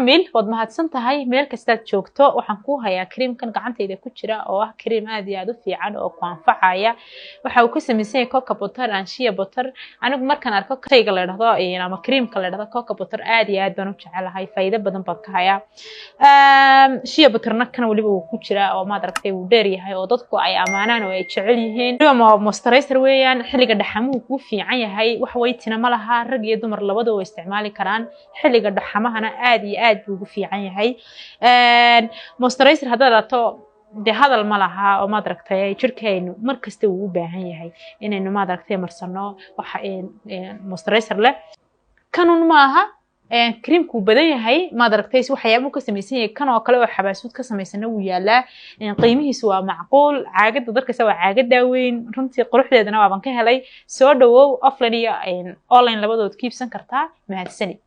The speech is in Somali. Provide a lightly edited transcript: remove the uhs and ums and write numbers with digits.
macmiil wad mahadsan tahay meel kasta aad joogto waxaan ku hayaa creamkan gacantayda ku jira oo ah cream aad iyo aad u fiican oo ku anfacaya waxa uu ka samaysan yahay cocoa butter and shea butter anigu markaan arko shayga la yiraahdo ama creamka la yiraahdo cocoa butter aad iyo aad baan u jecelahay faa'iido badan baan ka hayaa shea butterna kan waliba uu ku jira oo ma aragtay uu dheer yahay oo dadku ay amaanaan oo ay jecel yihiin moisturizer weeyaan xilliga dhaxamuhu ku fiican yahay wax weytina ma laha rag iyo dumar labadaba way isticmaali karaan xilliga dhaxamahana aad iyo aad buu ugu fiican yahay moisturizer hadaato de hadal ma laha oo ma aragtay jirkeenu markasta uu u baahan yahay inaynu ma aragtay marsano waxa moisturizer leh kanun ma aha creamku badan yahay ma aragtay waxyaabo ka samaysan yahay kan oo kale oo xabaasuud ka samaysan uu yaala qiimihiisu waa macquul caagada dadka waa caagada weyn runtii quruxdeedana waa ban ka helay soo dhawow offline iyo online labadood kiibsan kartaa mahadsanid